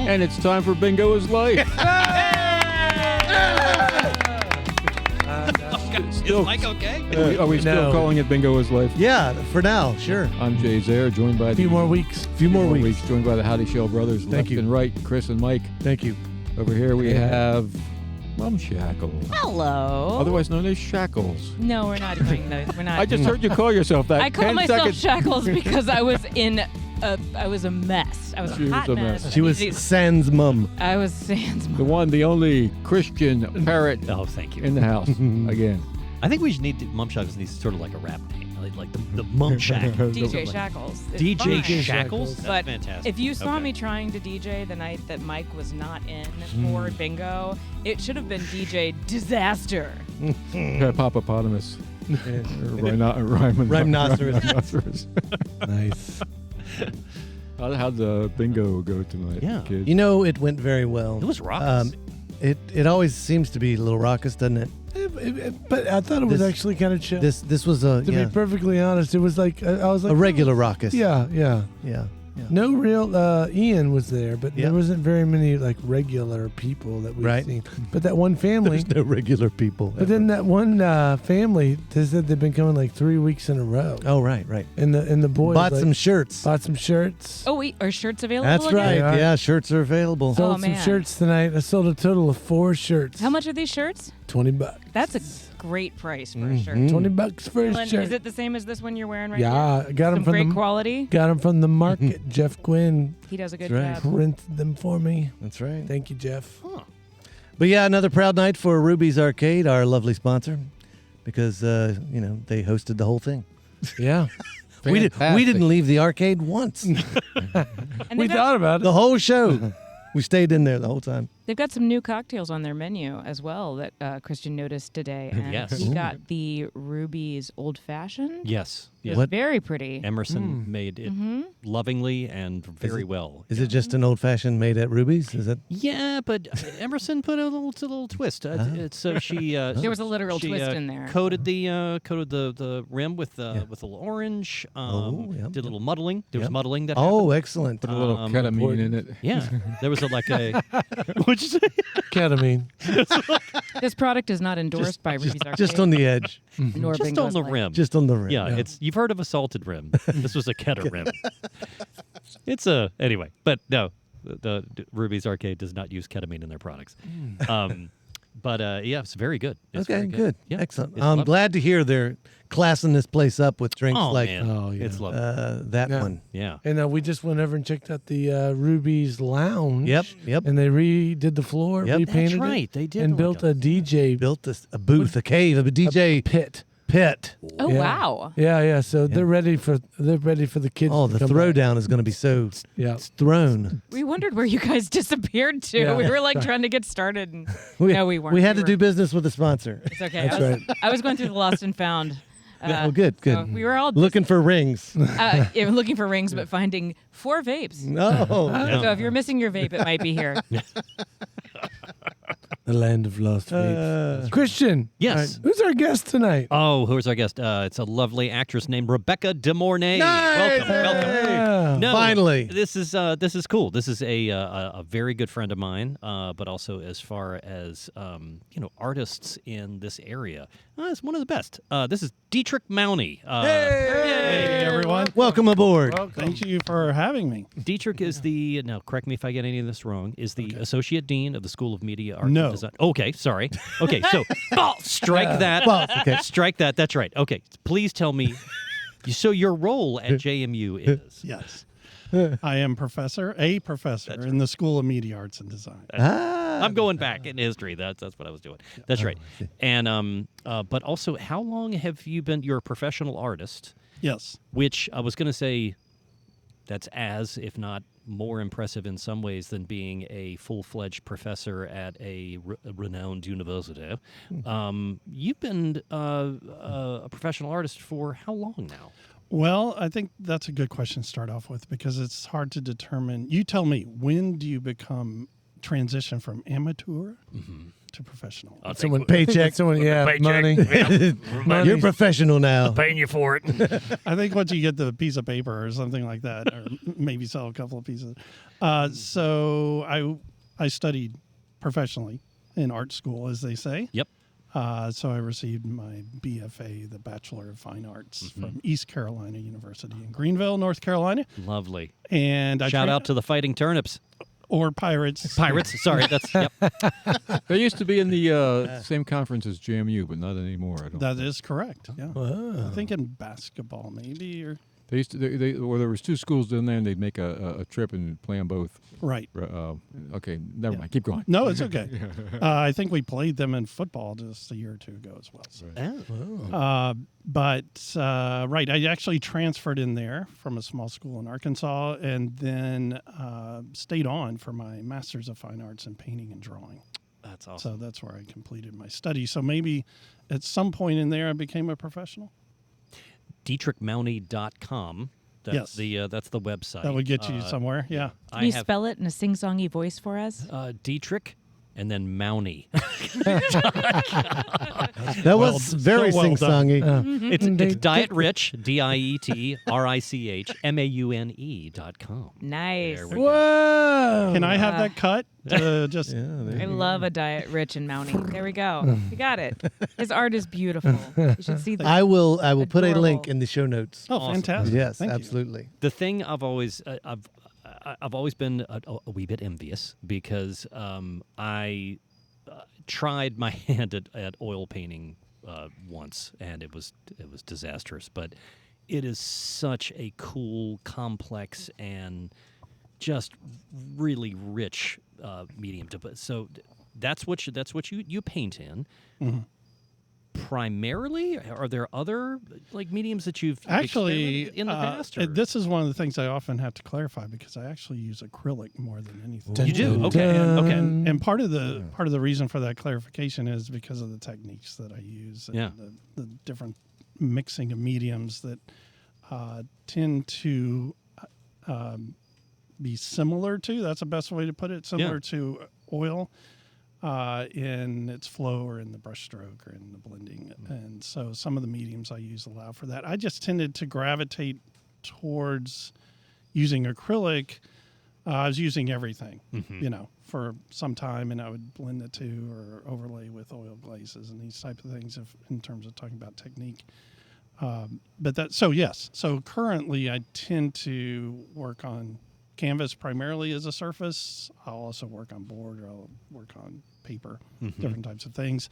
And it's time for Bingo is Life. Is Mike okay? Are we still calling it Bingo is Life? Yeah, for now, sure. I'm Jay Zaire, joined by A few more weeks. Few more weeks. joined by the Howdy Shell brothers, Thank left you. and right, Chris and Mike. Thank you. Over here we have Mum Shackle, Hello. otherwise known as Shackles. No, we're not doing that. We're not. I just heard you call yourself that. I call 10 myself seconds. Shackles because I was I was a mess. I was She a was hot a mess. mess. She was Sans mum. I was Sans The mom. one, the only Christian parrot Oh, thank you. in the house. Again. I think we should need Mum Shackles needs sort of like a rap name, like the Mum Shack. DJ Shackles. It's DJ fine. Shackles? That's But fantastic. if you saw Okay. me trying to DJ the night that Mike was not in for bingo, it should have been DJ Disaster. Hippopotamus. Rhinoceros. Nice. How'd the bingo go tonight, Yeah. kids? You know, it went very well. It was raucous. It always seems to be a little raucous, doesn't it? But I thought it was This- actually kind of chill. This was a to be perfectly honest, it was like I was like a regular raucous. Yeah. Yeah. No real. Ian was there, but Yeah. there wasn't very many like regular people that we've Right. seen. But that one family. There's no regular people. But then that one family, they said they've been coming like 3 weeks in a row. Oh, right. And the boys Bought like, some shirts. bought some shirts. Oh wait, are shirts available? That's again? right. Yeah. Yeah, shirts are available. Sold Oh, some man. shirts tonight. I sold a total of 4 shirts. How much are these shirts? $20. That's a great price for a shirt. Mhm. $20 for a Dylan, shirt. is it the same as this one you're wearing right Yeah, now? I got them Some from great the quality. got them from the market. Jeff Quinn He does a good That's right. job. printed them for me. That's right. Thank you, Jeff. Huh. But yeah, another proud night for Ruby's Arcade, our lovely sponsor, because they hosted the whole thing. Yeah, We Fantastic. didn't leave the arcade once. And we thought about it. The whole show. We stayed in there the whole time. they've got some new cocktails on their menu as well that Christian noticed today. And Yes. he got the Ruby's Old Fashioned. Yes. It's What? very pretty. Emerson made it lovingly and very well. Is it just an old fashioned made at Ruby's? Is that? Yeah, but Emerson put a little twist. It's so she There was a literal she, twist in there. Coated the rim with a little orange. Yep. Did a little muddling. There was Yep. muddling that Oh, happened. excellent. Put a little ketamine in it. Yeah, there was like a. What'd you say? Ketamine. This product is not endorsed by Ruby's Arcade. Just on the edge. nor Just Bingo's on the Life. rim. Just on the rim. Yeah, you've heard of a salted rim. This was a Keta rim. It's anyway, but no, the Ruby's Arcade does not use ketamine in their products. But yeah, it's very good. It's Okay, very good. Yeah, Excellent. it's I'm lovely. glad to hear they're classing this place up with drinks Oh like man, Oh, yeah. it's lovely. that Yeah. one. Yeah. And we just went over and checked out the Ruby's Lounge. Yep. And they redid the floor, Yep. repainted That's right. it, They did and like built a DJ Built a booth, a cave, a DJ pit. pit. Oh Yeah. wow! Yeah. So they're ready for the kids. Oh, to the come throwdown is going to be so back. Yeah. thrown. We wondered where you guys disappeared to. Yeah. We were like trying to get started, and no, we weren't. We had to were- do business with a sponsor. It's okay. That's I was going through the lost and found. Oh, good. so we were all Looking for rings. looking for rings, but finding 4 vapes. No. So if you're missing your vape, it might be here. The land of lost vapes. Christian. Yes. all right, who's our guest tonight? Oh, who's our guest? It's a lovely actress named Rebecca De Mornay. Nice! Welcome. Yeah. No, Finally. this is cool. This is a very good friend of mine, but also as far as artists in this area, it's one of the best. This is Dietrich Maune. Hey, everyone. Welcome aboard. Thank you for having me. Dietrich is now correct me if I get any of this wrong, is the Associate Dean of the School of Media Art No. and Design. Okay, sorry. Okay, so strike that. Okay. Strike that. That's right. Okay, please tell me. So your role at JMU is? Yes. I am a professor in the School of Media Arts and Design. I'm going back in history. That's what I was doing. That's right. And but also, how long have you been? You're a professional artist, Yes. which I was going to say, that's as, if not more impressive in some ways than being a full-fledged professor at a renowned university. You've been a professional artist for how long now? Well, I think that's a good question to start off with because it's hard to determine. You tell me, when do you become transition from amateur to professional. Someone paycheck, someone money. You're professional now. Paying you for it. I think once you get the piece of paper or something like that, or maybe sell a couple of pieces. So I studied professionally in art school, as they say. Yep. So I received my BFA, the Bachelor of Fine Arts, from East Carolina University in Greenville, North Carolina. Lovely. And Shout out to the Fighting Turnips. Or Pirates. Pirates. Sorry, that's yep. They used to be in the same conference as JMU, but not anymore. I don't. That is correct. Yeah. Wow. I think in basketball, maybe, or They used to. Well, there was two schools down there, and they'd make a trip and play them both. right. Okay, never mind. Keep going. No, it's okay. I think we played them in football just a year or two ago as well. So. Right, I actually transferred in there from a small school in Arkansas, and then stayed on for my Master's of Fine Arts in Painting and Drawing. That's awesome. So that's where I completed my study. So maybe at some point in there, I became a professional. DietrichMaune.com. That's Yes. that's the website. That would get you somewhere. Yeah. Can you spell it in a sing-songy voice for us? Dietrich and then Maune. That was very so well sing-songy. It's Diet Rich, DIETRICHMAUNE.com. Nice. There we go. Whoa. Can I have that cut? Just I love a diet rich and Mounting. There we go. You got it. His art is beautiful. You should see that. I will put a link Adorable. in the show notes. Oh, Awesome. fantastic! Yes, Thank you. absolutely. The thing I've always been a wee bit envious because I tried my hand at oil painting once, and it was disastrous. But it is such a cool, complex, and just really rich medium to put. So that's what you paint in. Primarily, are there other like mediums that you've Actually, experimented in the past? Or? this is one of the things I often have to clarify because I actually use acrylic more than anything. You do? Okay. Okay, and part of the reason for that clarification is because of the techniques that I use and Yeah. the different mixing of mediums that tend to be similar to. That's the best way to put it. Similar to oil. In its flow or in the brush stroke or in the blending. And so some of the mediums I use allow for that. I just tended to gravitate towards using acrylic. I was using everything, for some time, and I would blend the two or overlay with oil glazes and these types of things in terms of talking about technique. So currently I tend to work on canvas primarily as a surface. I'll also work on board, or I'll work on paper, different types of things,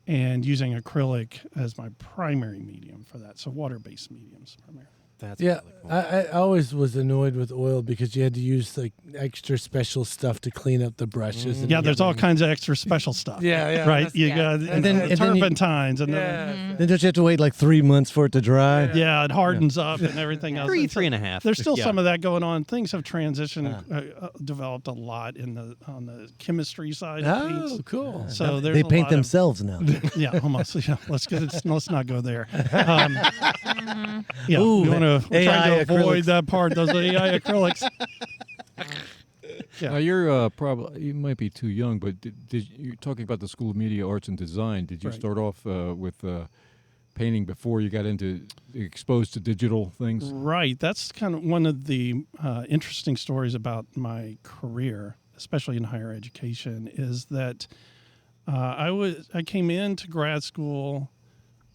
and using acrylic as my primary medium for that. So water-based mediums primarily. That's Yeah, really cool. I always was annoyed with oil because you had to use like extra special stuff to clean up the brushes. And Yeah, there's all kinds of extra special stuff. Yeah, Right? You Yeah. got And then you- turpentines and Yeah. Then don't you have to wait like 3 months for it to dry? it hardens up and everything else. And so Three and a half. There's still Yeah. some of that going on. Things have transitioned, developed a lot on the chemistry side of Oh, paints. cool. So there's They a paint lot of- themselves now. Yeah, almost. Yeah, let's not go there. Ooh, we want to try AI to avoid acrylics. that part. Those AI acrylics. Yeah. Now you're probably you might be too young, but you're talking about the School of Media Arts and Design. Did you Right. start off with painting before you got exposed to digital things? Right. That's kind of one of the interesting stories about my career, especially in higher education, is that I came into grad school.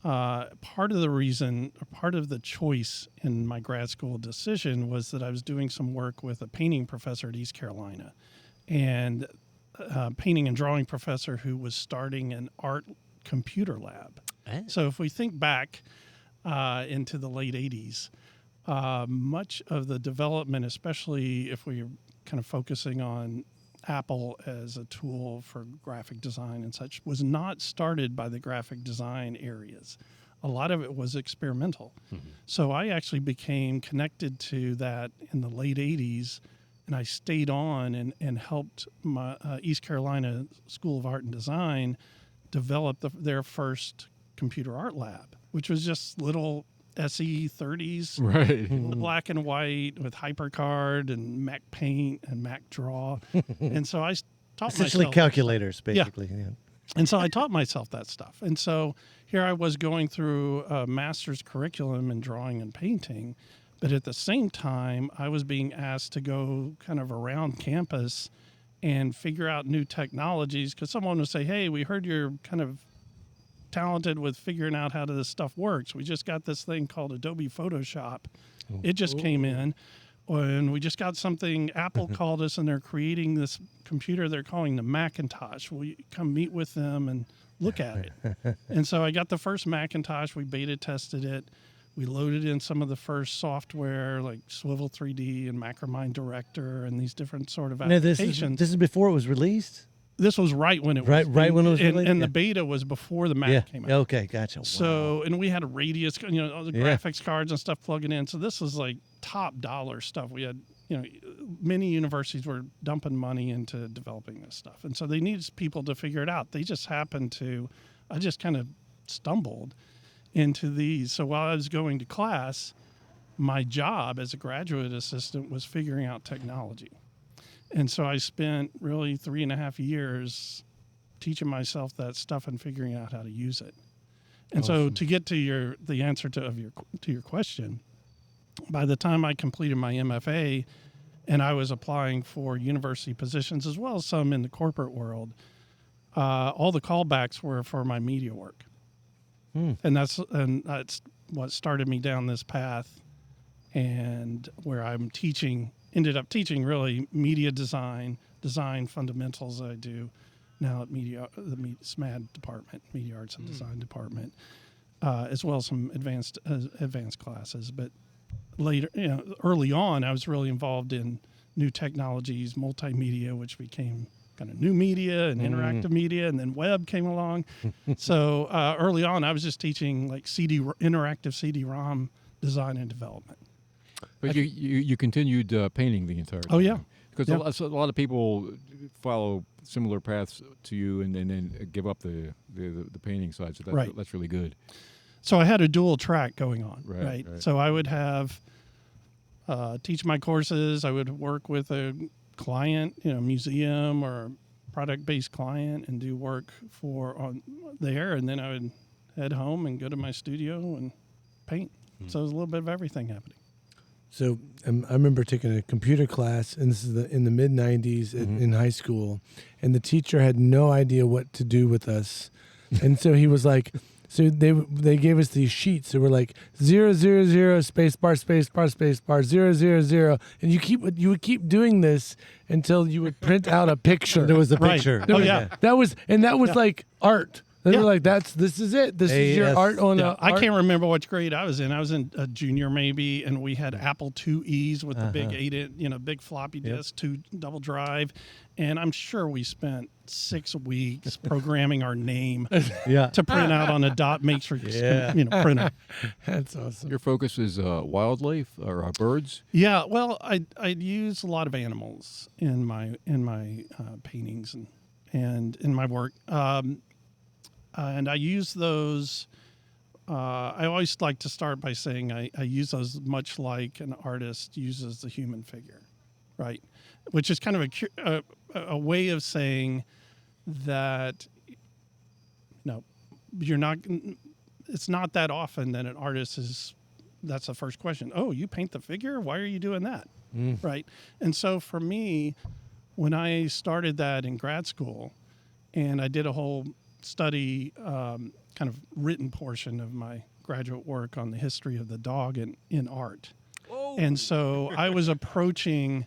Part of the choice in my grad school decision was that I was doing some work with a painting professor at East Carolina, and a painting and drawing professor who was starting an art computer lab. So if we think back into the late 80s, much of the development, especially if we're kind of focusing on Apple as a tool for graphic design and such, was not started by the graphic design areas. A lot of it was experimental. So I actually became connected to that in the late 80s, and I stayed on and helped my East Carolina School of Art and Design develop their first computer art lab, which was just little SE 30s, Right. black and white with HyperCard and Mac Paint and Mac Draw. And so I taught Essentially myself. calculators, basically. Yeah. And so I taught myself that stuff. And so here I was going through a master's curriculum in drawing and painting, but at the same time, I was being asked to go kind of around campus and figure out new technologies, because someone would say, hey, we heard you're kind of talented with figuring out how this stuff works. We just got this thing called Adobe Photoshop. It just came in. And we just got something, Apple called us, and they're creating this computer they're calling the Macintosh. Will you come meet with them and look at it? And so I got the first Macintosh. We beta tested it. We loaded in some of the first software like Swivel 3D and Macromine Director and these different sort of Now, applications. this is before it was released? This was right when it Right when it was and, released? and Yeah. the beta was before the Mac came out. Okay, gotcha. Wow. So, and we had a radius, all the Yeah. graphics cards and stuff plugging in. So this was like top dollar stuff. We had, many universities were dumping money into developing this stuff. And so they needed people to figure it out. They just happened to, I just kind of stumbled into these. So while I was going to class, my job as a graduate assistant was figuring out technology. And so I spent really 3.5 years teaching myself that stuff and figuring out how to use it. And so to get to the answer to your question, by the time I completed my MFA and I was applying for university positions as well as some in the corporate world, all the callbacks were for my media work. And that's what started me down this path, and where I'm ended up teaching really media design fundamentals that I do now at the SMAD department, Media Arts and Design department, as well as some advanced classes. But later, early on, I was really involved in new technologies, multimedia, which became kind of new media and interactive media, and then web came along. So early on, I was just teaching like interactive CD-ROM design and development. But you continued painting the entire time. Oh, yeah. Because a lot of people follow similar paths to you and then give up the painting side. So that's really good. So I had a dual track going on, Right. So I would have teach my courses. I would work with a client, museum or product-based client, and do work on there. And then I would head home and go to my studio and paint. So it was a little bit of everything happening. So I remember taking a computer class, and this is in the mid '90s in high school, and the teacher had no idea what to do with us, and so he was like, so they gave us these sheets that were like 000 space bar 000, and you would keep doing this until you would print out a picture. There was a Right. picture. Oh, yeah. That was like art. They were like, this is it. This is your AS. art on Yeah, a I can't remember which grade I was in. I was in a junior maybe, and we had Apple IIe's with the big 8-inch, big floppy disk, 2 double drive, and I'm sure we spent 6 weeks programming our name Yeah. to print out on a dot matrix, printer. That's awesome. Your focus is wildlife or birds? Yeah, well, I use a lot of animals in my paintings and in my work. And I use those. I always like to start by saying I use those much like an artist uses the human figure, right? Which is kind of a way of saying that, you're not. It's not that often that an artist is. That's the first question. Oh, you paint the figure? Why are you doing that? Right. And so for me, when I started that in grad school, and I did a whole study, kind of written portion of my graduate work on the history of the dog in art. Whoa. And so I was approaching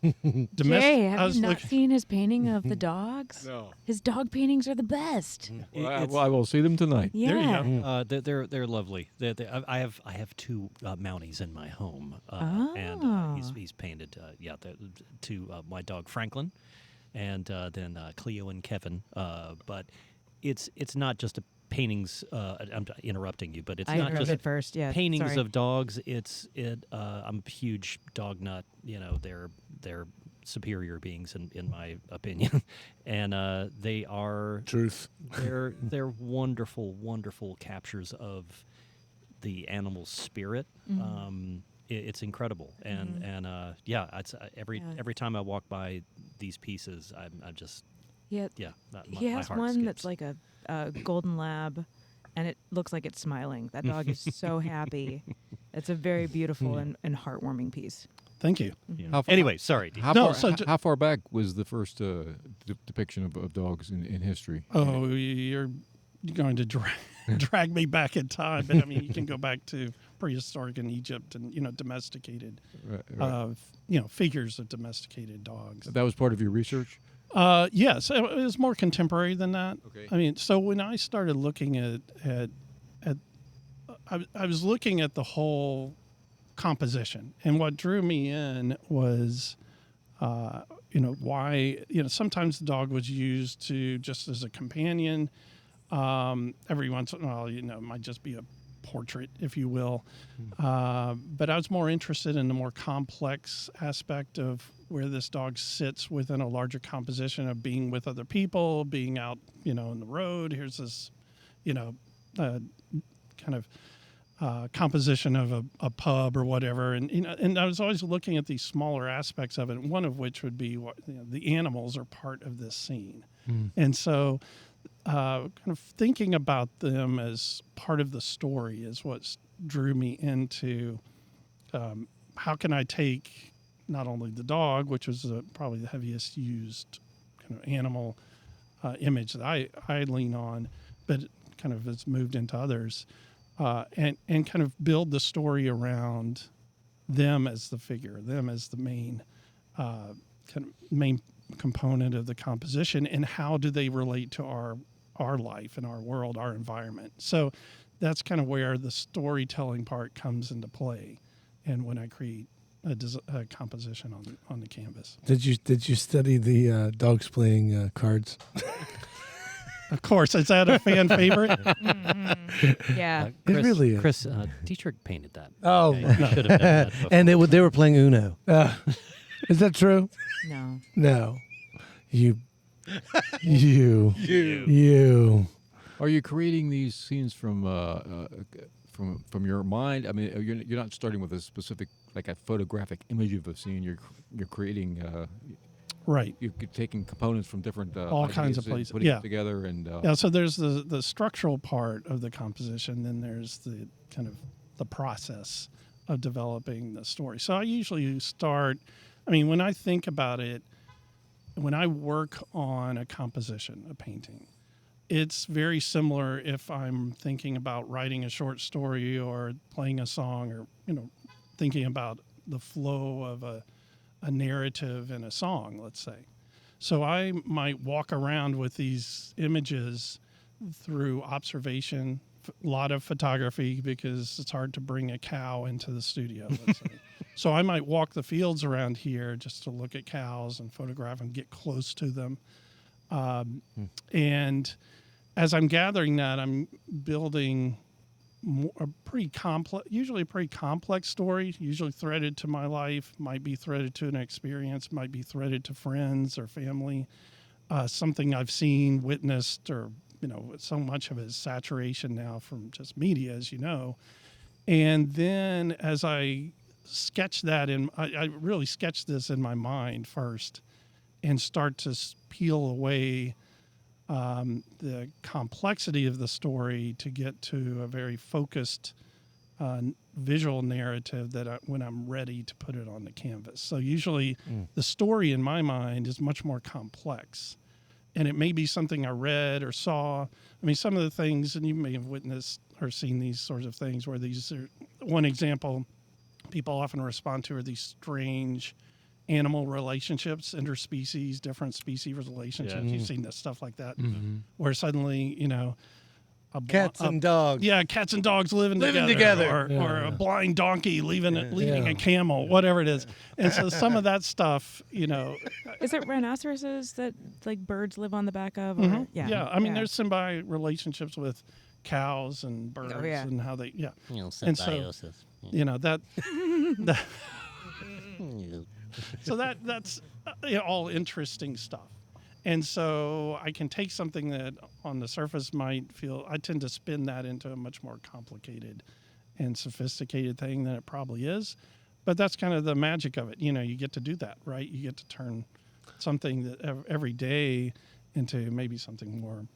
domestic. Jay, have you not seen his painting of the dogs? No. His dog paintings are the best. Well, I will see them tonight. Yeah. There you go. They're lovely. I have 2 Mounties in my home, and he's painted to my dog Franklin, and then Cleo and Kevin. But it's not just paintings. I'm interrupting you, but it's I not interrupted just first. Yeah, paintings sorry. of dogs. I'm a huge dog nut. They're superior beings in my opinion, and they are Truth. They're wonderful, wonderful captures of the animal's spirit. It's incredible, and it's every time I walk by these pieces, I'm just Yeah, Yeah, he has one that's like a golden lab, and it looks like it's smiling. That dog is so happy. It's a very beautiful and heartwarming piece. Thank you. Yeah. How far- Anyway, sorry. How No, far, so h- ju- how far back was the first depiction of dogs in history? Oh, you're going to drag me back in time, but I mean, you can go back to prehistoric in Egypt and domesticated, Right. figures of domesticated dogs. That was part of your research. Yes, it was more contemporary than that. Okay. I mean, so when I started looking at I was looking at the whole composition, and what drew me in was, why sometimes the dog was used to just as a companion. Every once in a while, it might just be a portrait, if you will. But I was more interested in the more complex aspect of where this dog sits within a larger composition of being with other people, being out, in the road. Here's this, kind of composition of a pub or whatever. And I was always looking at these smaller aspects of it, one of which would be what the animals are part of this scene. And so kind of thinking about them as part of the story is what drew me into how can I take not only the dog, which was probably the heaviest used kind of animal image that I lean on, but it kind of has moved into others, and kind of build the story around them as the figure, them as the main main component of the composition, and how do they relate to our life and our world, our environment. So that's kind of where the storytelling part comes into play, and when I create a composition on the canvas. Did you study the dogs playing cards? Of course, is that a fan favorite? Yeah. Chris, It really is. Chris, Dietrich painted that. Oh, Okay, you should have known that before. And they were playing Uno. is that true? No. No. You. Are you creating these scenes from your mind? I mean, you're not starting with a specific, like a photographic image of a scene. You're creating. Right. You're taking components from different All kinds of ideas and places. putting Yeah. it together, and Yeah, so there's the structural part of the composition, then there's the kind of the process of developing the story. So I usually start, when I think about it, when I work on a composition, a painting, it's very similar if I'm thinking about writing a short story or playing a song or, thinking about the flow of a narrative in a song, let's say. So I might walk around with these images through observation, a lot of photography because it's hard to bring a cow into the studio, let's say. So I might walk the fields around here just to look at cows and photograph and get close to them. And as I'm gathering that, I'm building usually a pretty complex story, usually threaded to my life, might be threaded to an experience, might be threaded to friends or family, something I've seen, witnessed, or, so much of it is saturation now from just media, as you know. And then as I sketch that I really sketch this in my mind first and start to peel away the complexity of the story to get to a very focused visual narrative that when I'm ready to put it on the canvas. So usually the story in my mind is much more complex, and it may be something I read or saw. Some of the things, and you may have witnessed or seen these sorts of things where these are, one example people often respond to are these strange animal relationships, interspecies, different species relationships. Yeah. You've seen this stuff like that, where suddenly, Cats and dogs. Yeah, cats and dogs living together. or a blind donkey leading a camel, whatever it is. And so some of that stuff, Is it rhinoceroses that like birds live on the back of? Or? Yeah. There's symbiotic relationships with cows and birds and how they, And so, that so that's all interesting stuff. And so I can take something that on the surface might feel, I tend to spin that into a much more complicated and sophisticated thing than it probably is. But that's kind of the magic of it. You get to do that, right? You get to turn something that every day into maybe something more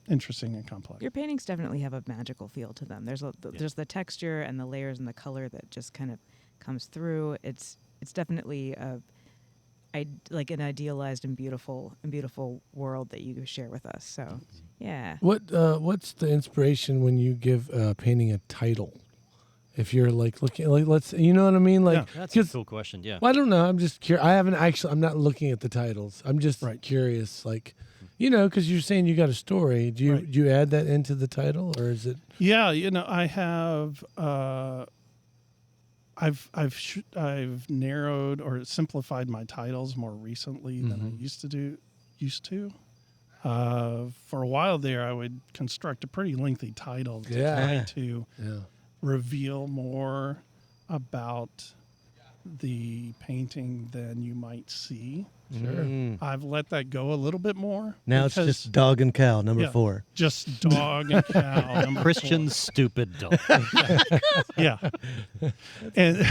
interesting and complex. Your paintings definitely have a magical feel to them. There's the texture and the layers and the color that just kind of comes through. It's definitely like an idealized and beautiful world that you share with us. So, yeah. What's the inspiration when you give a painting a title? If you're like looking, like let's, you know what I mean? Like, That's a cool question. Yeah. well, I don't know. I'm just curious. I'm not looking at the titles. I'm just curious. Like, because you're saying you got a story. Do you add that into the title, or is it? Yeah, I have. I've narrowed or simplified my titles more recently than I used to. For a while there, I would construct a pretty lengthy title to try to reveal more about the painting than you might see. Sure. I've let that go a little bit more. Now it's because- just dog and cow, number 4. Just dog and cow. number Christian four. stupid dog. Yeah. And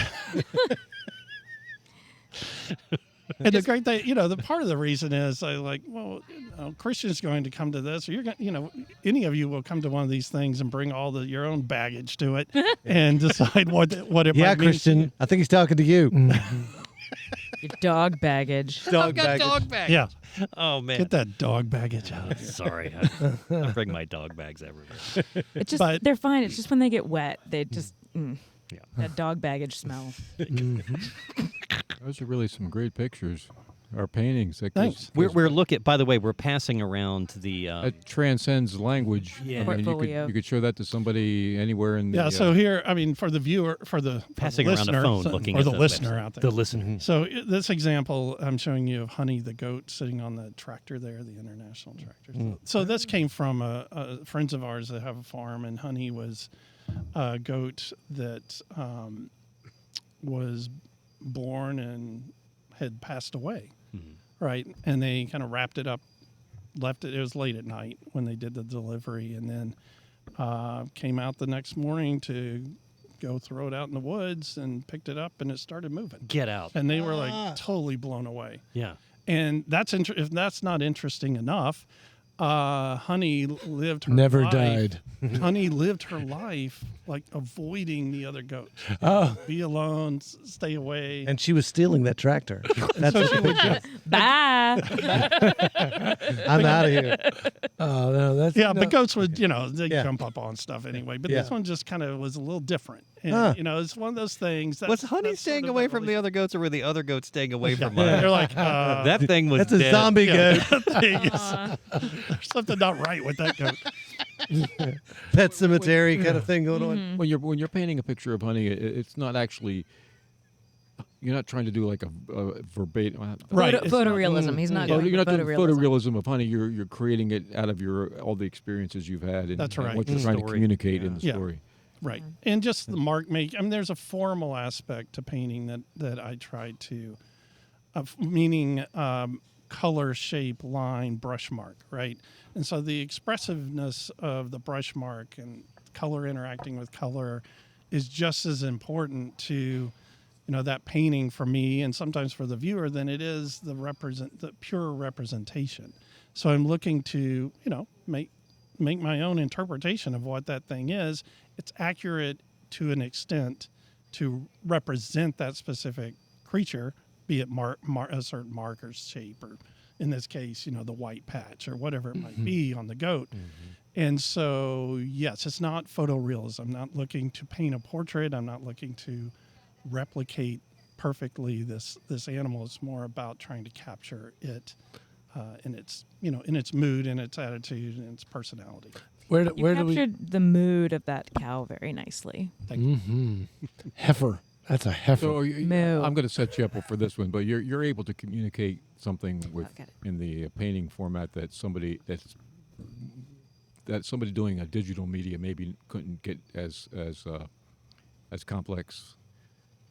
and the great thing, the part of the reason is I like, Christian's going to come to this, or you're going, any of you will come to one of these things and bring all your own baggage to it and decide what it might mean. Christian, I think he's talking to you. Your dog baggage. Dog baggage. Yeah. Oh man. Get that dog baggage out of here. Sorry. I bring my dog bags everywhere. It's just But- they're fine. It's just when they get wet, they just Yeah. that dog baggage smell. Those are really some great pictures. Our paintings. That Thanks. We're looking. By the way, we're passing around the. That transcends language. Yeah. I mean, Portfolio. you could show that to somebody anywhere in the. Yeah. So here, I mean, for the viewer, for the Passing for the around the listener, phone, so- looking or at the the listener website. out there. The listener. So this example I'm showing you of Honey the goat sitting on the tractor there, the international tractor. So this came from friends of ours that have a farm, and Honey was a goat that was born and had passed away, right? And they kind of wrapped it up, left it. It was late at night when they did the delivery, and then came out the next morning to go throw it out in the woods and picked it up, and it started moving. Get out. And they were like totally blown away. Yeah. And if that's not interesting enough, Honey lived her Never life. died. Honey lived her life like avoiding the other goats. Oh, Be alone, stay away. And she was stealing that tractor. That's so she would just, Bye. I'm out of here. oh no, that's but goats would, they Yeah. jump up on stuff anyway. But Yeah. this one just kind of was a little different. And, Huh. it's one of those things. Was Honey that's staying sort of away a from the really- other goats, or were the other goats staying away from They're mine? like, That thing was That's a dead. zombie goat. There's something not right with that goat. Pet cemetery kind of thing going on. When you're painting a picture of Honey, it's not actually. You're not trying to do like a verbatim. Right. Photorealism. He's not going You're not doing photorealism. photorealism of Honey. You're creating it out of all the experiences you've had and, That's and right. what you're The trying to story. communicate in the Yeah. story. Right. And just the mark make. I mean, there's a formal aspect to painting that I try to, meaning color, shape, line, brush mark, right? And so the expressiveness of the brush mark and color interacting with color is just as important to, that painting for me and sometimes for the viewer than it is the pure representation. So I'm looking to, make my own interpretation of what that thing is. It's accurate to an extent to represent that specific creature, be it a certain marker's shape, or in this case, the white patch or whatever it might be on the goat. And so, yes, it's not photorealism. I'm not looking to paint a portrait. I'm not looking to replicate perfectly this animal. It's more about trying to capture it in its mood and its attitude and its personality. where You do we? captured the mood of that cow very nicely. Heifer. That's a heifer. So Moo. I'm going to set you up for this one, but you're able to communicate something with got it. in the painting format that somebody doing a digital media maybe couldn't get as complex.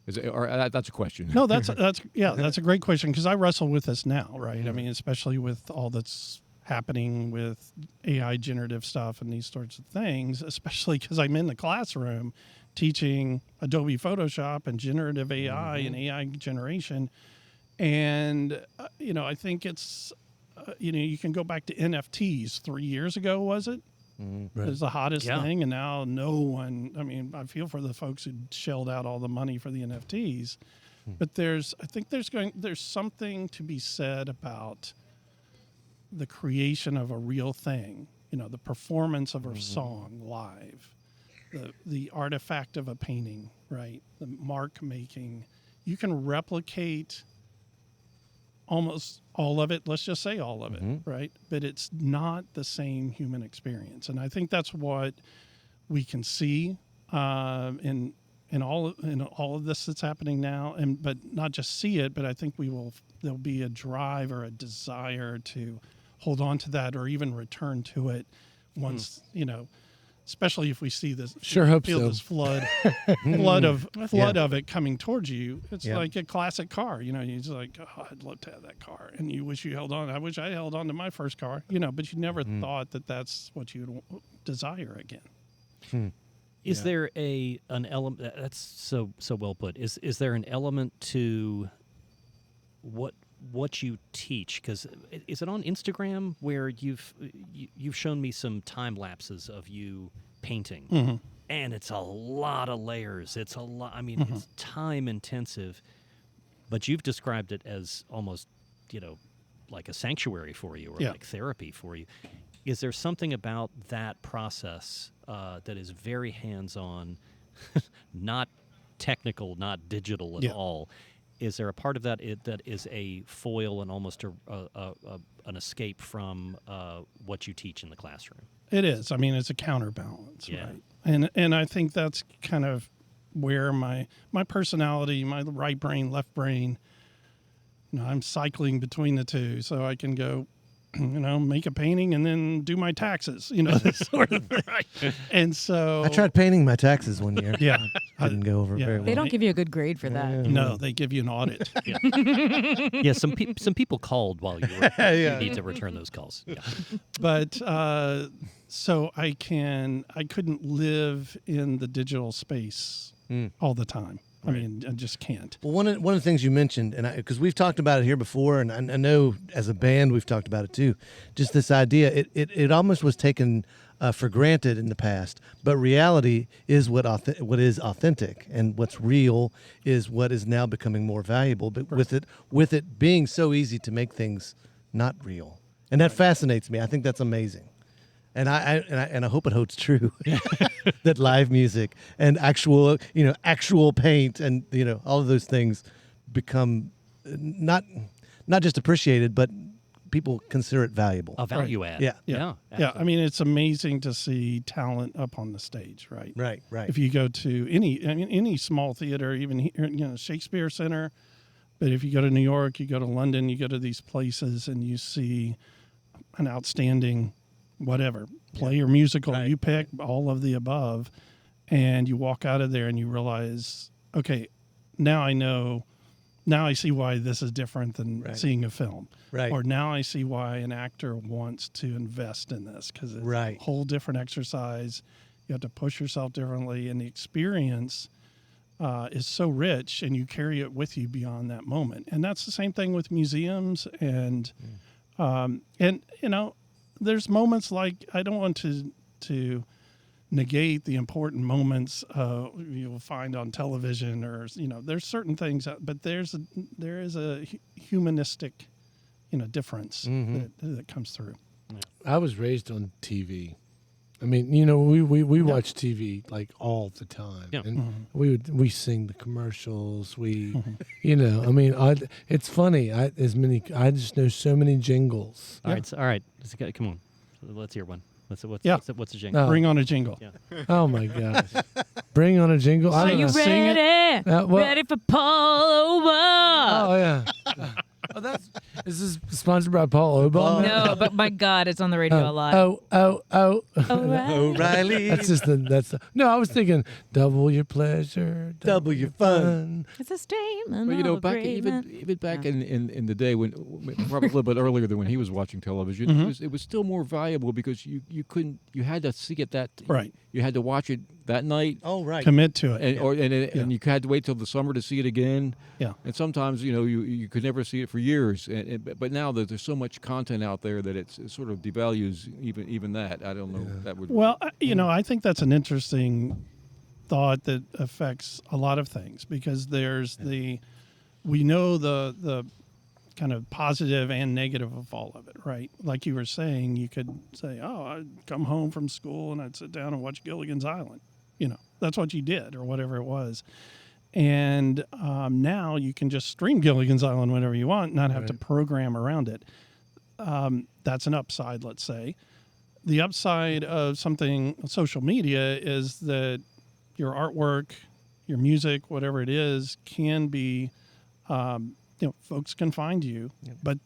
That's a question. No, that's a great question because I wrestle with this now, right? I mean, especially with all that's happening with AI generative stuff and these sorts of things, especially because I'm in the classroom teaching Adobe Photoshop and generative AI and AI generation. And, I think it's you can go back to NFTs 3 years ago, was it? Right. It was the hottest Yeah. thing, and now no one. I mean, I feel for the folks who shelled out all the money for the NFTs, but I think there's something to be said about the creation of a real thing. The performance of a song live, the artifact of a painting, right? The mark making. You can replicate almost all of it. Let's just say all of it, right? But it's not the same human experience, and I think that's what we can see in all of this that's happening now. But not just see it, but I think there'll be a drive or a desire to hold on to that or even return to it once especially if we see this Sure hope feel so. this flood of it coming towards you. It's like a classic car. You're just like, oh, I'd love to have that car, and you wish you held on. I wish I held on to my first car. But you never thought that that's what you would desire again. Is there an element that's so well put? Is there an element to what you teach? Because is it on Instagram where you've shown me some time lapses of you painting, and it's a lot of layers. It's a lot. I mean, it's time intensive, but you've described it as almost like a sanctuary for you or like therapy for you. Is there something about that process that is very hands-on, not technical, not digital at all? Is there a part of that that is a foil and almost an escape from what you teach in the classroom? It is. I mean, it's a counterbalance, right? And I think that's kind of where my personality, my right brain, left brain, I'm cycling between the two, so I can go, make a painting and then do my taxes, this sort of thing. Right. And so I tried painting my taxes one year. Yeah. Didn't go over very well. They don't give you a good grade for that. No, they give you an audit. Yeah, some people called while you were. You need to return those calls. Yeah. But so I couldn't live in the digital space all the time. I mean, I just can't. Well, one of the things you mentioned, and because we've talked about it here before, and I know as a band we've talked about it too, just this idea, it almost was taken for granted in the past, but reality is what is authentic, and what's real is what is now becoming more valuable. But with it being so easy to make things not real, and that fascinates me. I think that's amazing. And I hope it holds true that live music and actual paint and all of those things become not just appreciated, but people consider it valuable. A value add. Yeah. I mean, it's amazing to see talent up on the stage, right? Right. If you go to any small theater, even here, Shakespeare Center, but if you go to New York, you go to London, you go to these places, and you see an outstanding play or musical, you pick all of the above, and you walk out of there and you realize, okay, now I see why this is different than seeing a film. Right. Or now I see why an actor wants to invest in this, because it's a whole different exercise. You have to push yourself differently, and the experience is so rich, and you carry it with you beyond that moment. And that's the same thing with museums, and there's moments like, I don't want to negate the important moments you'll find on television, or there's certain things, but there is a humanistic difference that comes through. I was raised on TV. I mean, we watch TV like all the time, and we sing the commercials. It's funny. I just know so many jingles. All right. Come on, let's hear one. What's a jingle? Bring on a jingle. Yeah. Oh my gosh! Bring on a jingle. Are you ready? Ready for Paul Oba? Oh yeah. Is this sponsored by Paul Oba? No, but my God, it's on the radio a lot. O'Reilly. No, I was thinking double your pleasure, double your fun. It's a statement. Well, of back agreement. even back in the day when probably a little bit earlier than when he was watching television, it was still more valuable because you had to see it that right. You had to watch it that night. Oh, right. Commit to it. And you had to wait till the summer to see it again. Yeah. And sometimes you could never see it for years. But now that there's so much content out there that it sort of devalues even that. I don't know. That would Well, I think that's an interesting thought that affects a lot of things, because we know the kind of positive and negative of all of it, right? Like you were saying, you could say, oh, I'd come home from school and I'd sit down and watch Gilligan's Island. That's what you did, or whatever it was. And now you can just stream Gilligan's Island whenever you want, not have to program around it. That's an upside, let's say. The upside of social media is that your artwork, your music, whatever it is, can be, folks can find you, but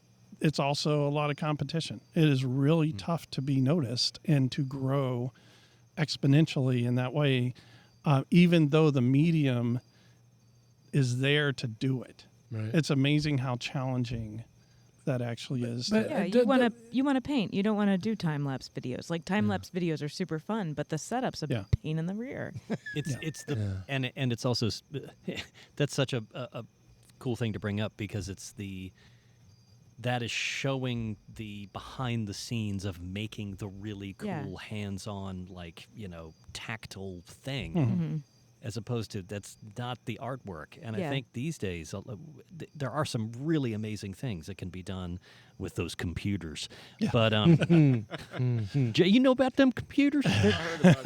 it's also a lot of competition. It is really tough to be noticed and to grow exponentially in that way, even though the medium is there to do it. Right. It's amazing how challenging that actually is. But- Yeah, you want to paint. You don't want to do time lapse videos. Like time lapse videos are super fun, but the setup's a pain in the rear. It's and it's also that's such a cool thing to bring up, because that is showing the behind the scenes of making the really cool hands-on, tactile thing. Mm-hmm. As opposed to that's not the artwork. And Yeah. I think these days there are some really amazing things that can be done with those computers. Yeah. But Jay, you know about them computers? Yeah.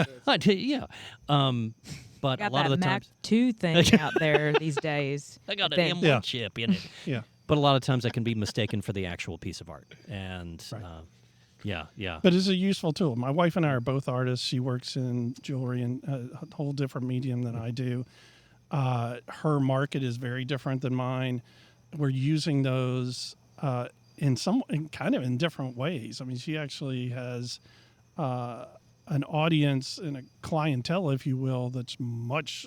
But Got a lot that of the Mac times 2 thing out there these days. I got an Then- M1 chip in it. Yeah. But a lot of times that can be mistaken for the actual piece of art. And Right. yeah. But it's a useful tool. My wife and I are both artists. She works in jewelry and a whole different medium than I do. Her market is very different than mine. We're using those in different ways. I mean, she actually has an audience and a clientele, if you will, that's much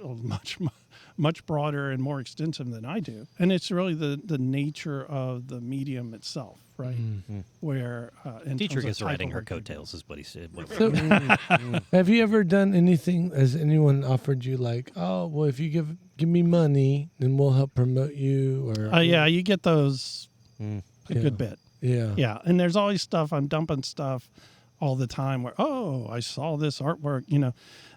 broader and more extensive than I do. And it's really the nature of the medium itself, right? Mm-hmm. Where in Dietrich terms is of type riding of her work you do. coattails, is what he said. So, have you ever done anything? Has anyone offered you like, oh, well, if you give me money, then we'll help promote you? Or Yeah, you get those a Yeah. good bit. yeah, Yeah, and there's always stuff. I'm dumping stuff all the time where, oh, I saw this artwork,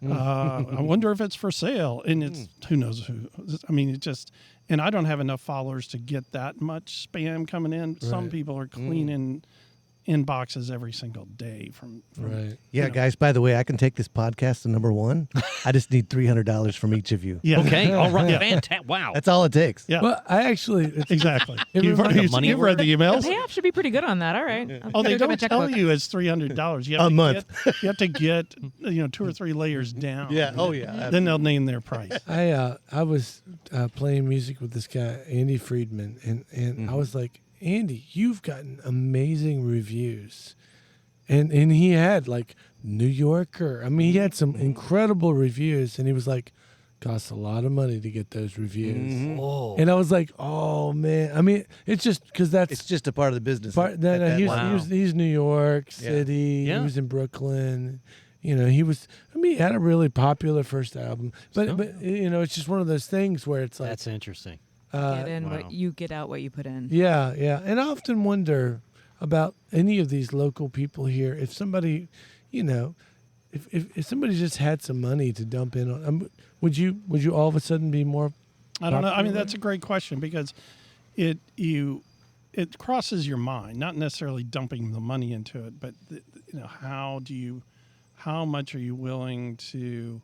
I wonder if it's for sale. And it's, who knows who. I mean, it just, and I don't have enough followers to get that much spam coming in. Some Right. people are cleaning inboxes every single day from right. Yeah, guys, by the way, I can take this podcast to number 1. I just need $300 from each of you. Yeah. Okay, all right, fantastic. Wow. That's all it takes. Yeah. Well, I actually, Exactly. It You've, reminds- you've, money you've read the The emails? payoff should be pretty good on that. All right. Oh, they Go don't to tell checkbook. you it's $300. You have A to month. You have to get 2 or 3 layers down. Yeah. Oh, yeah. Then they'll name their price. I was playing music with this guy Andy Friedman, and I was like, Andy, you've gotten amazing reviews, and he had like New Yorker. I mean, he had some incredible reviews, and he was like, costs a lot of money to get those reviews. Oh. And I was like, oh man. I mean, it's just because that's It's just a part of the business. part. at That, that he's, level. he's New York City. Yeah. He was in Brooklyn. He was. I mean, he had a really popular first album, but it's just one of those things where it's like, That's interesting. Get in Wow. what you get out what you put in. yeah. And I often wonder about any of these local people here. If somebody, if somebody just had some money to dump in on, would you all of a sudden be more? I don't know. I mean, popular? that's a great question, because it crosses your mind, not necessarily dumping the money into it, but how much are you willing to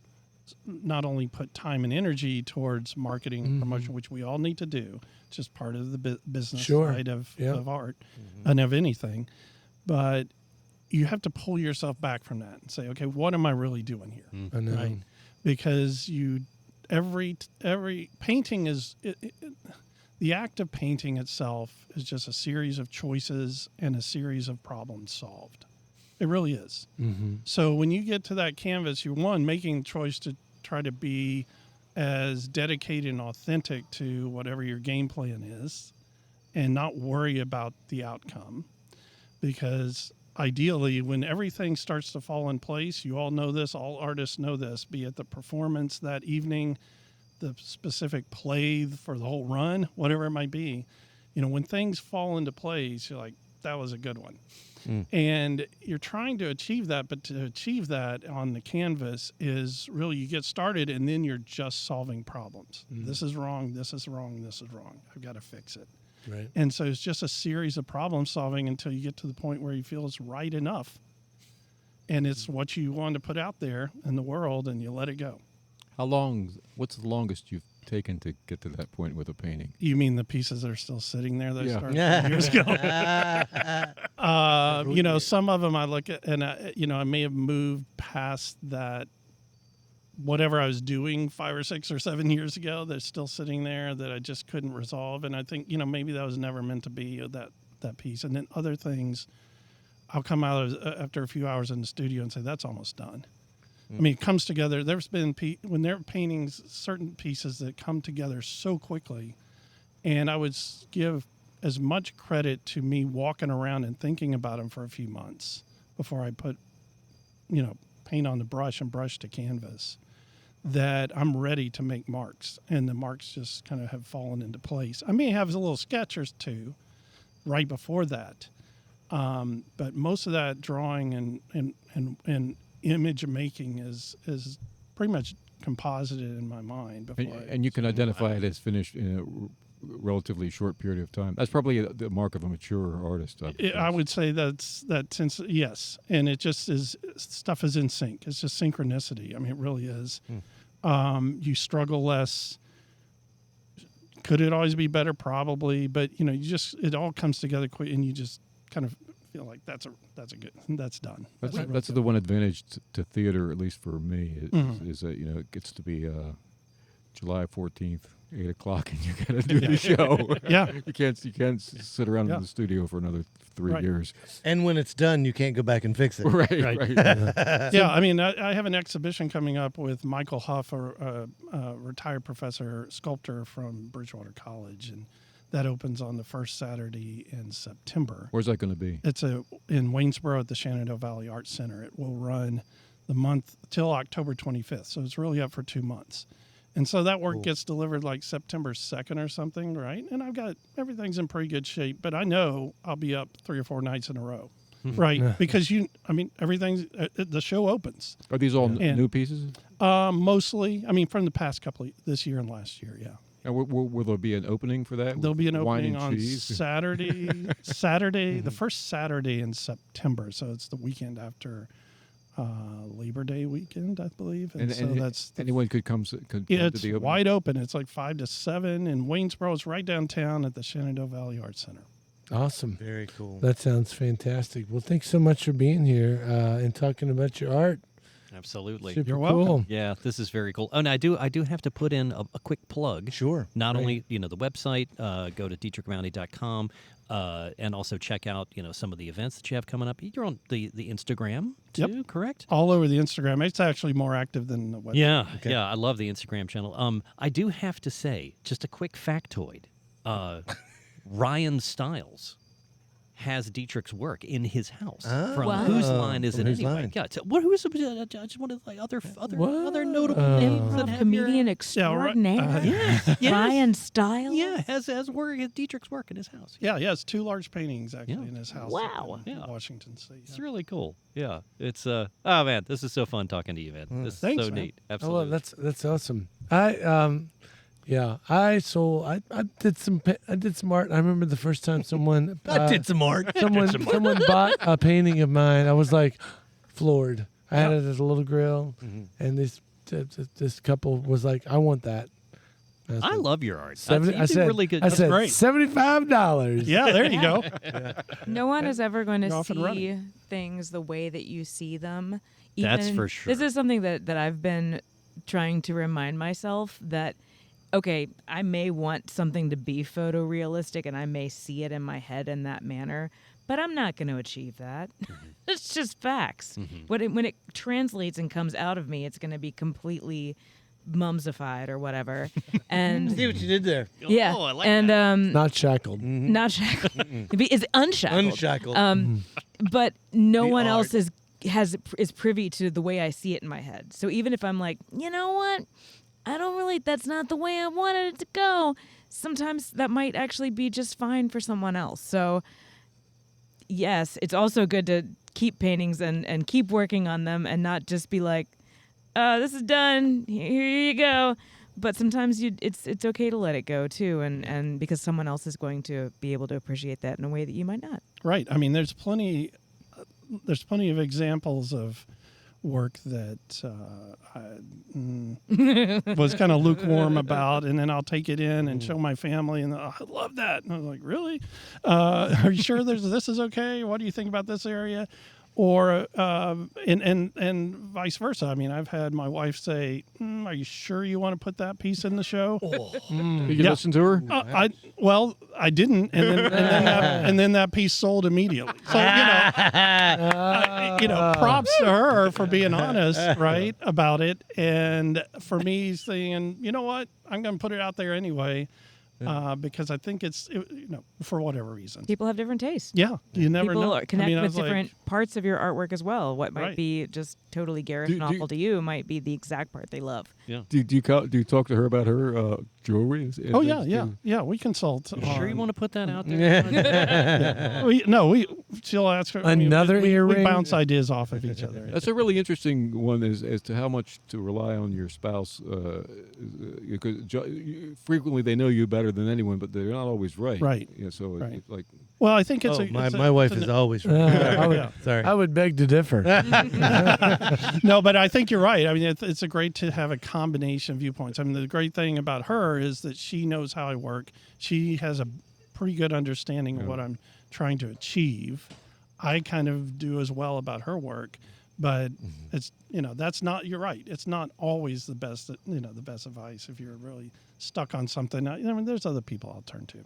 not only put time and energy towards marketing and promotion, which we all need to do, it's just part of the business Sure. side of Yeah. art and of anything, but you have to pull yourself back from that and say, okay, what am I really doing here? I know. Right? Because every painting is the act of painting itself is just a series of choices and a series of problems solved. It really is. Mm-hmm. So when you get to that canvas, you're making a choice to try to be as dedicated and authentic to whatever your game plan is, and not worry about the outcome, because ideally, when everything starts to fall in place, you all know this, all artists know this, be it the performance that evening, the specific play for the whole run, whatever it might be, when things fall into place, you're like, that was a good one. And you're trying to achieve that, but to achieve that on the canvas is really, you get started and then you're just solving problems. This is wrong, this is wrong, this is wrong. I've got to fix it. Right. And so it's just a series of problem solving until you get to the point where you feel it's right enough. And it's what you want to put out there in the world, and you let it go. What's the longest you've taken to get to that point with a painting? You mean the pieces that are still sitting there that Yeah. I started years ago? Some of them I look at, and I may have moved past that. Whatever I was doing 5 or 6 or 7 years ago, that's still sitting there that I just couldn't resolve. And I think, maybe that was never meant to be that piece. And then other things, I'll come out after a few hours in the studio and say, that's almost done. I mean, it comes together. There's been, when they're paintings, certain pieces that come together so quickly. And I would give as much credit to me walking around and thinking about them for a few months before I put, paint on the brush and brush to canvas, that I'm ready to make marks. And the marks just kind of have fallen into place. I may have a little sketch or two right before that. But most of that drawing and image making is pretty much composited in my mind before. And you can identify it as finished in a relatively short period of time. That's probably the mark of a mature artist. I would say since yes, and it just is, stuff is in sync. It's just synchronicity. I mean, it really is. You struggle less. Could it always be better? Probably, but it all comes together quick, and you just kind of feel like that's done. That's the one advantage to theater, at least for me, is that it gets to be July 14th, 8 o'clock, and you got to do the show. Yeah, you can't sit around in the studio for another 3 years. And when it's done, you can't go back and fix it. Right. Yeah, I mean, I have an exhibition coming up with Michael Huff, a retired professor, sculptor from Bridgewater College, and that opens on the first Saturday in September. Where's that going to be? It's in Waynesboro at the Shenandoah Valley Arts Center. It will run the month till October 25th, so it's really up for 2 months. And so that work gets delivered like September 2nd or something, right? And everything's in pretty good shape, but I know I'll be up 3 or 4 nights in a row, right? Because everything's, the show opens. Are these all new pieces? Mostly, from the past this year and last year, yeah. And will there be an opening for that? There'll be an Wine opening and on cheese? Saturday, the first Saturday in September. So it's the weekend after Labor Day weekend, I believe. And so that's anyone could come to the it's opening? wide open. It's like 5 to 7 in Waynesboro. It's right downtown at the Shenandoah Valley Arts Center. Awesome. Very cool. That sounds fantastic. Well, thanks so much for being here and talking about your art. Absolutely. Super You're cool. welcome. Yeah, this is very cool. Oh, and I do have to put in a quick plug. Sure. Not only the website, go to dietrichmaune.com, and also check out some of the events that you have coming up. You're on the Instagram too, correct? All over the Instagram. It's actually more active than the website. Yeah, yeah. I love the Instagram channel. I do have to say, just a quick factoid: Ryan Stiles has Dietrich's work in his house. From Wow. Whose Line Is From It Whose Anyway? Line? Yeah. Who's just one of the other notable names that have Comedian your, extraordinaire. yes. Ryan Stiles. Yeah, has Dietrich's work in his house. Yeah, it's 2 large paintings actually Yeah. in his house. Wow. up in Yeah. Washington State. It's really cool. Yeah, it's oh man, this is so fun talking to you, man. This is Thanks, so man. neat. Oh, Absolutely. well, that's awesome. I did some art. I remember the first time someone I did some art. someone bought a painting of mine. I was like floored. I had it as a little grill, and this couple was like, "I want that." I love your art. 70, You I do said, really good. I That's said great. $75. Yeah, there you go. No one is ever going You're to off and see running. things the way that you see them. That's Even- for sure. This is something that I've been trying to remind myself that, okay, I may want something to be photorealistic and I may see it in my head in that manner, but I'm not going to achieve that. It's just facts. When it translates and comes out of me, it's going to be completely mumsified or whatever. And See what you did there. yeah, I like and Not shackled. not shackled. It's unshackled. Unshackled. but no The one art. else is privy to the way I see it in my head. So even if I'm like, you know what, that's not the way I wanted it to go. Sometimes that might actually be just fine for someone else. So yes, it's also good to keep paintings and keep working on them and not just be like, this is done. Here you go. But sometimes it's okay to let it go too, and because someone else is going to be able to appreciate that in a way that you might not. Right. I mean, there's plenty of examples of work that I was kind of lukewarm about, and then I'll take it in and show my family, and I love that. And I was like, really? Are you sure this is okay? What do you think about this area? Or and vice versa. I mean, I've had my wife say, "Are you sure you want to put that piece in the show?" You can listen to her. I didn't, and then that piece sold immediately. So props to her for being honest, right, about it, and for me saying, you know what, I'm going to put it out there anyway. Because I think it's for whatever reason. People have different tastes. Yeah, you never People know. connect with different parts of your artwork as well. What might Right. be just totally garish and awful to you might be the exact part they love. Yeah. Do you talk to her about her jewelry? Oh yeah. We consult. You sure you want to put that out there? She'll ask her. Another we earring? bounce ideas off of each other. That's a really interesting one as to how much to rely on your spouse, because frequently they know you better than anyone, but they're not always right. Right. Yeah. So Right. It's like Well, I think it's My wife is always right. Sorry. I would beg to differ. No, but I think you're right. I mean, it's a great to have a combination of viewpoints. I mean, the great thing about her is that she knows how I work. She has a pretty good understanding of what I'm trying to achieve. I kind of do as well about her work, but it's that's not. You're right. It's not always the best. The best advice if you're really stuck on something. I mean, there's other people I'll turn to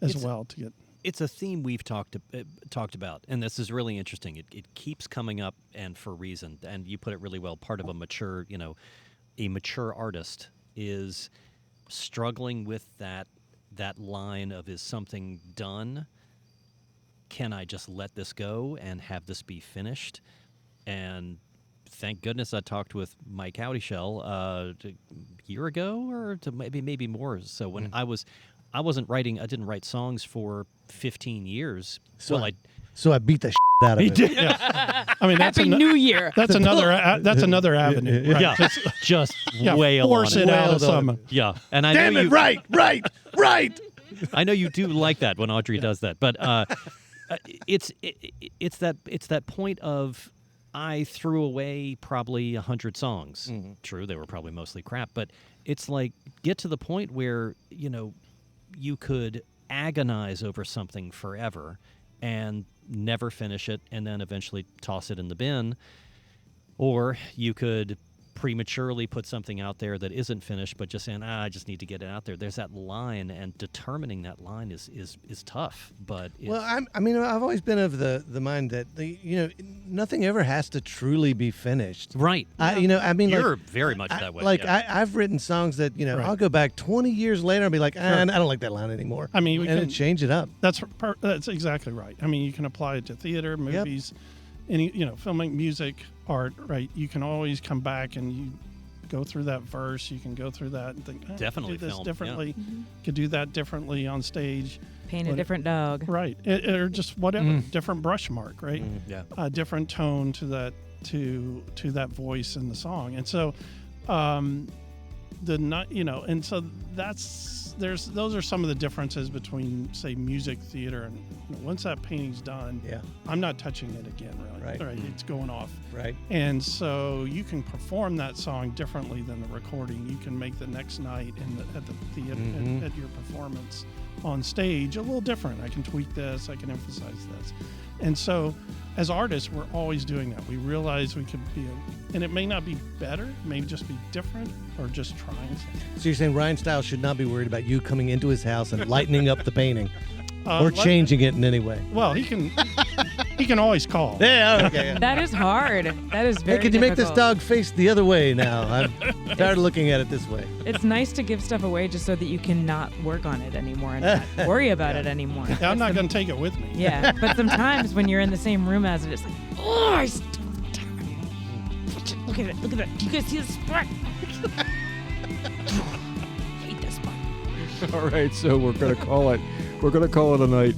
as well to get. It's a theme we've talked about, and this is really interesting. It keeps coming up, and for a reason. And you put it really well. Part of a mature artist is struggling with that line of, is something done? Can I just let this go and have this be finished? And thank goodness I talked with Mike Howdyshell a year ago, or to maybe more. So when I didn't write songs for 15 years. So well, I beat the out of it. I mean, Happy New Year. That's another avenue. Right? Yeah, just Yeah, wail force on it it. out of Wailed on someone. Yeah, and I Damn know it! you. Right. I know you do like that when Audrey does that, but it's that point of, I threw away probably 100 songs. True, they were probably mostly crap, but it's like, get to the point where you could agonize over something forever and never finish it, and then eventually toss it in the bin, or you could prematurely put something out there that isn't finished, but just saying, I just need to get it out there. There's that line, and determining that line is tough. But I've always been of the mind that nothing ever has to truly be finished. right. You're very much that way. Yeah. I've written songs that Right. I'll go back 20 years later and be like, I don't like that line anymore. I mean, we and can change it up. That's exactly right. I mean, you can apply it to theater, movies, any filming, music, art. Right? You can always come back and you go through that verse. You can go through that and think, Definitely could do this film, differently. Could do that differently on stage. Paint a different dog. Right? Or just whatever, different brush mark. Right? Yeah. A different tone to that to that voice in the song, and so and so those are some of the differences between, say, music, theater, and once that painting's done, I'm not touching it again, really. Right. It's going off. Right. And so you can perform that song differently than the recording. You can make the next night at the theater, at your performance on stage, a little different. I can tweak this, I can emphasize this. And so as artists, we're always doing that. We realize we could be, and it may not be better, it may just be different, or just trying something. So you're saying Ryan Stiles should not be worried about you coming into his house and lightening up the painting or changing it in any way? Well, he can He can always call. Yeah, okay. That is hard. That is very Hey, can you make this difficult. dog face the other way now? I'm tired of looking at it this way. It's nice to give stuff away just so that you can not work on it anymore and not worry about it anymore. Yeah, I'm not going to take it with me. Yeah, but sometimes when you're in the same room as it, it's like, oh, look at it, look at that. Do you guys see the spot? Hate this spot. All right, so we're gonna call it. We're gonna call it a night.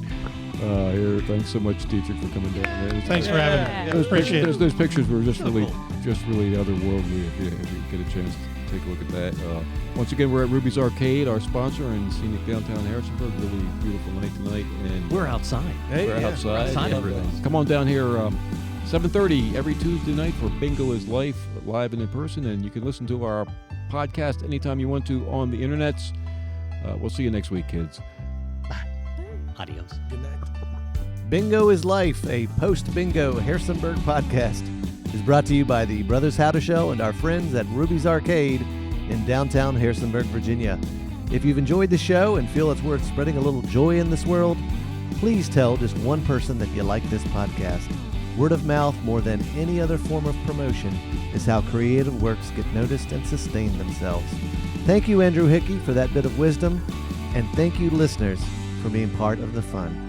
Here, thanks so much, Dietrich, for coming down. Thanks for having me. Yeah. Appreciate it. Those pictures were just really otherworldly. If you get a chance to take a look at that. Once again, we're at Ruby's Arcade, our sponsor in scenic downtown Harrisonburg. Really beautiful night tonight, and We're outside. Hey, we're yeah. outside. Outside and, everything. come on down here. 7:30 every Tuesday night for Bingo is Life, live and in person, and you can listen to our podcast anytime you want to on the internets. We'll see you next week, kids. Adios. Good night. Bingo is Life, a post-bingo Harrisonburg podcast, is brought to you by the Brothers How to Show and our friends at Ruby's Arcade in downtown Harrisonburg, Virginia. If you've enjoyed the show and feel it's worth spreading a little joy in this world, please tell just one person that you like this podcast. Word of mouth, more than any other form of promotion, is how creative works get noticed and sustain themselves. Thank you, Andrew Hickey, for that bit of wisdom, and thank you, listeners, for being part of the fun.